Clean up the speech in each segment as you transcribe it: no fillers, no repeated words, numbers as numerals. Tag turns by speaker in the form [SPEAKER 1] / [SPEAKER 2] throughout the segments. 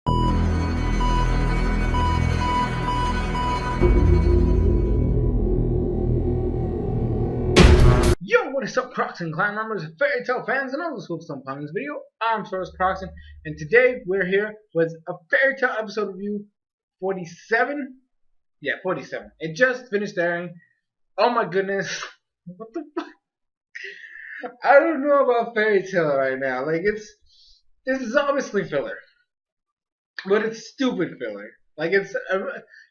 [SPEAKER 1] Yo, what is up, Crocs and clan members, fairy tale fans, and all those hoops on this video? I'm SoresanCrockxen, and today we're here with a fairy tale episode review 47. Yeah, 47. It just finished airing. Oh my goodness, what the fuck? I don't know about fairy tale right now. Like, this is obviously filler, but it's stupid filler. Like, it's a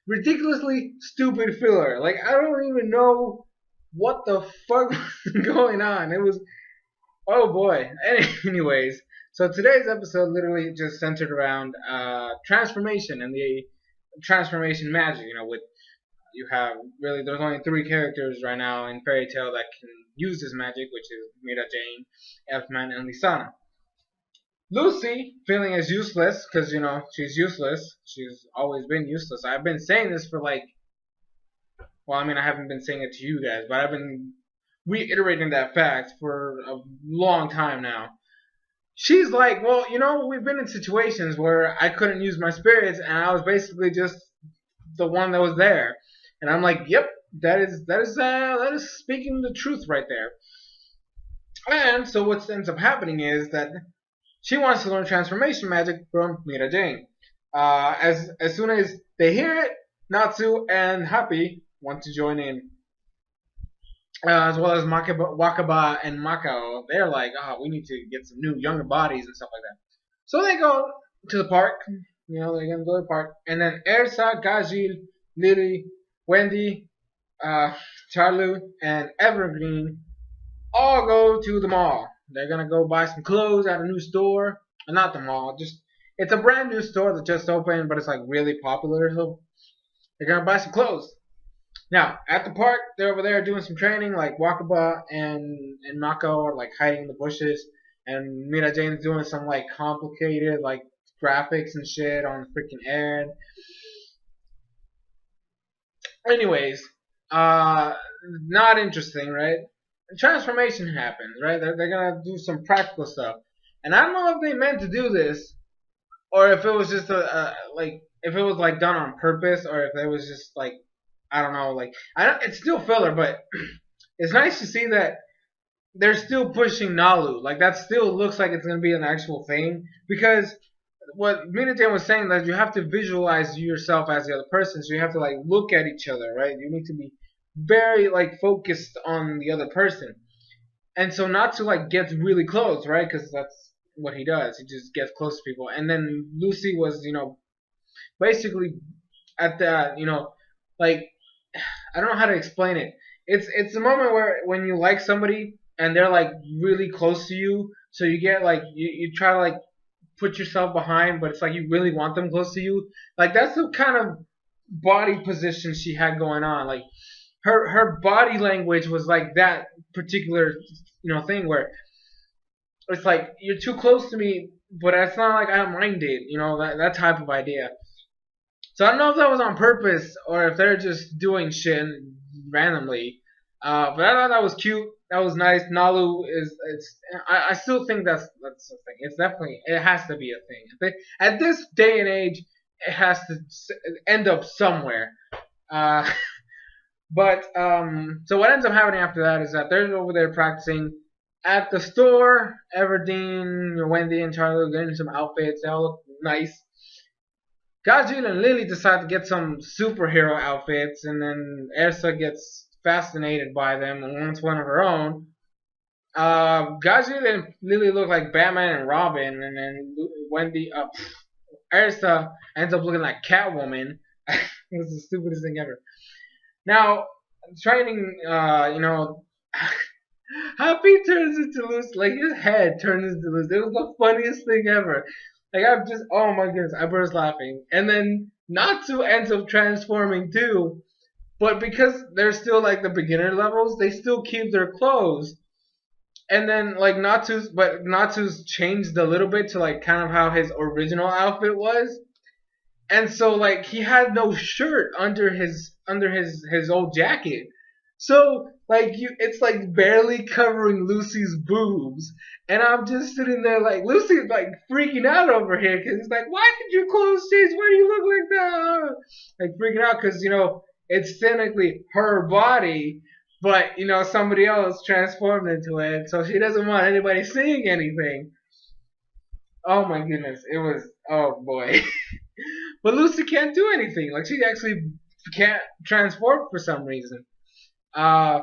[SPEAKER 1] ridiculously stupid filler. Like, I don't even know what the fuck was going on. It was, oh boy. Anyways, so today's episode literally just centered around transformation and the transformation magic. You know, with you have really there's only 3 characters right now in Fairy Tail that can use this magic, which is Mira Jane, Elfman, and Lisana. Lucy feeling as useless because, you know, she's useless. She's always been useless. I've been saying this for like, well, I mean, I haven't been saying it to you guys, but I've been reiterating that fact for a long time now. She's like, well, you know, we've been in situations where I couldn't use my spirits, and I was basically just the one that was there. And I'm like, yep, that is speaking the truth right there. And so what ends up happening is that she wants to learn transformation magic from Mira Jane. As soon as they hear it, Natsu and Happy want to join in, as well as Wakaba and Makao. They're like, oh, we need to get some new younger bodies and stuff like that. So they go to the park. You know, they're gonna go to the park, and then Ersa, Gajil, Lily, Wendy, Charlu, and Evergreen all go to the mall. They're gonna go buy some clothes at a new store. Not the mall, just it's a brand new store that just opened, but it's like really popular. So they're gonna buy some clothes. Now, at the park, they're over there doing some training, like Wakaba and Mako are like hiding in the bushes, and Mira Jane's doing some like complicated like graphics and shit on freaking air. Anyways, not interesting, right? Transformation happens, right? They're gonna do some practical stuff, and I don't know if they meant to do this, or if it was just like if it was like done on purpose, or if it was just like, I don't know, like it's still filler, but it's nice to see that they're still pushing Nalu. Like that still looks like it's gonna be an actual thing, because what Minajan was saying, that you have to visualize yourself as the other person, so you have to like look at each other, right? You need to be very like focused on the other person, and so not to like get really close, right? Because that's what he does. He just gets close to people. And then Lucy was, you know, basically at the, you know, like, I don't know how to explain it. It's a moment where when you like somebody and they're like really close to you, so you get like you try to like put yourself behind, but it's like you really want them close to you. Like that's the kind of body position she had going on. Like her body language was like that particular, you know, thing where it's like you're too close to me, but it's not like I don't mind it, you know, that type of idea. So I don't know if that was on purpose or if they're just doing shit randomly. But I thought that was cute. That was nice. Nalu I still think that's the thing. It's definitely, it has to be a thing. At this day and age, it has to end up somewhere. But so what ends up happening after that is that they're over there practicing at the store. Everdeen, Wendy, and Charlie are getting some outfits. They all look nice. Gajil and Lily decide to get some superhero outfits, and then Ersa gets fascinated by them and wants one of her own. Gajil and Lily look like Batman and Robin, and then Ersa ends up looking like Catwoman. It was the stupidest thing ever. Now, training, you know, Happy turns into Lucy, like his head turns into Lucy. It was the funniest thing ever. Like I'm just, oh my goodness, I burst laughing. And then Natsu ends up transforming too, but because they're still like the beginner levels, they still keep their clothes. And then like Natsu's changed a little bit to like kind of how his original outfit was. And so like he had no shirt under his old jacket. So like it's like barely covering Lucy's boobs, and I'm just sitting there like Lucy's like freaking out over here because it's like, why did you close shades? Why do you look like that? Like freaking out because it's technically her body, but somebody else transformed into it, so she doesn't want anybody seeing anything. Oh my goodness, it was, oh boy. But Lucy can't do anything. Like she actually can't transform for some reason. Uh,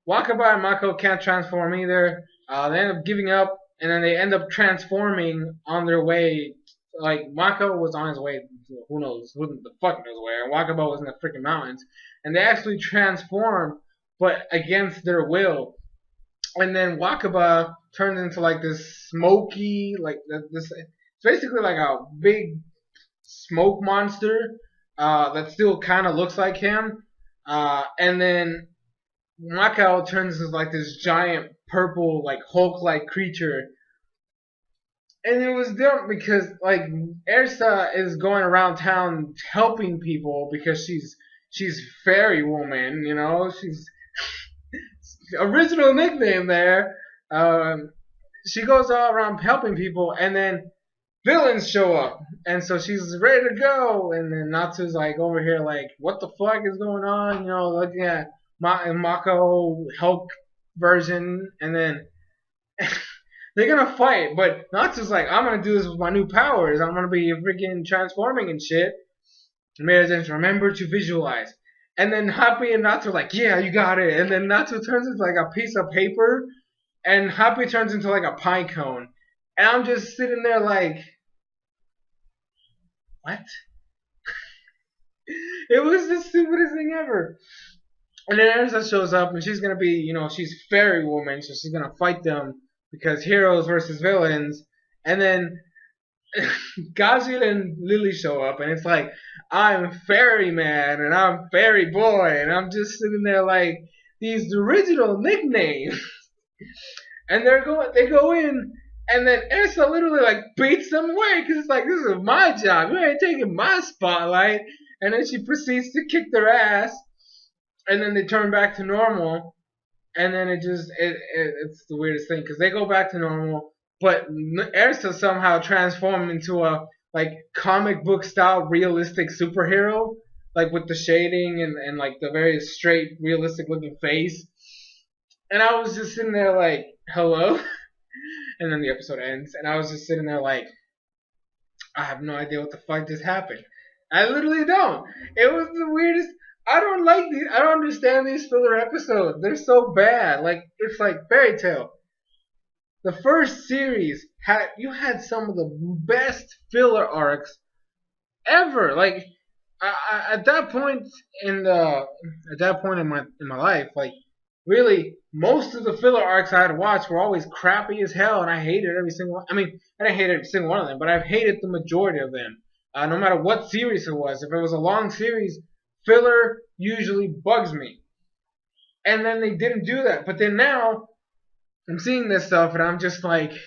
[SPEAKER 1] Wakaba and Mako can't transform either. They end up giving up, and then they end up transforming on their way. Like Mako was on his way. Who knows? Who the fuck knows where? And Wakaba was in the freaking mountains, and they actually transform, but against their will. And then Wakaba turns into like this smoky, like this. It's basically like a big smoke monster that still kind of looks like him. And then Mako turns into like this giant purple, like Hulk-like creature. And it was dumb because like Ersa is going around town helping people because she's fairy woman, she's original nickname there. She goes all around helping people, and then villains show up, and so she's ready to go. And then Natsu's like over here, like, what the fuck is going on? Looking at Mako Hulk version, and then they're gonna fight. But Natsu's like, I'm gonna do this with my new powers. I'm gonna be freaking transforming and shit. Amazing. Remember to visualize. And then Happy and Natsu are like, yeah, you got it. And then Natsu turns into like a piece of paper, and Happy turns into like a pine cone. And I'm just sitting there like, what? It was the stupidest thing ever. And then Ersa shows up, and she's gonna be, she's fairy woman, so she's gonna fight them because heroes versus villains. And then Gazil and Lily show up, and it's like, I'm fairy man and I'm fairy boy, and I'm just sitting there like, these original nicknames. And they go in, and then Ersa literally like beats them away because it's like, this is my job. You ain't taking my spotlight. And then she proceeds to kick their ass, and then they turn back to normal. And then it's the weirdest thing because they go back to normal, but Ersa somehow transformed into a like comic book style realistic superhero, like with the shading and like the very straight realistic looking face. And I was just sitting there like, hello? And then the episode ends, and I was just sitting there like, I have no idea what the fuck just happened. I literally don't. It was the weirdest. I don't like these. I don't understand these filler episodes. They're so bad. Like, it's like Fairy Tail. The first series had some of the best filler arcs ever. Like, at that point in my life, like, really, most of the filler arcs I had watched were always crappy as hell, and I hated every single one. I mean, I didn't hate every single one of them, but I've hated the majority of them. No matter what series it was. If it was a long series, filler usually bugs me. And then they didn't do that. But then now, I'm seeing this stuff, and I'm just like, what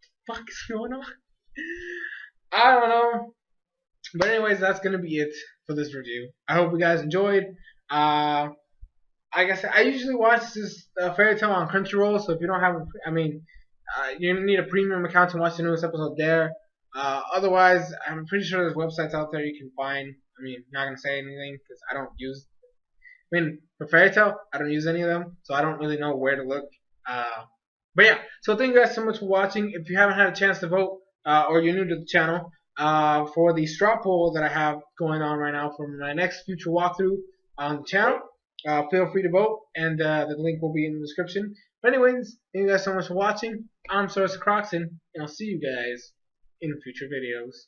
[SPEAKER 1] the fuck is going on? I don't know. But anyways, that's going to be it for this review. I hope you guys enjoyed. Like I said, I usually watch this Fairy Tail on Crunchyroll, so if you don't have you need a premium account to watch the newest episode there. Otherwise, I'm pretty sure there's websites out there you can find. I mean, not going to say anything because I don't use. I mean, for Fairy Tail, I don't use any of them, so I don't really know where to look. But yeah, so thank you guys so much for watching. If you haven't had a chance to vote, or you're new to the channel, for the straw poll that I have going on right now for my next future walkthrough on the channel, feel free to vote, and the link will be in the description. But anyways, thank you guys so much for watching. I'm SoresanCrockxen, and I'll see you guys in future videos.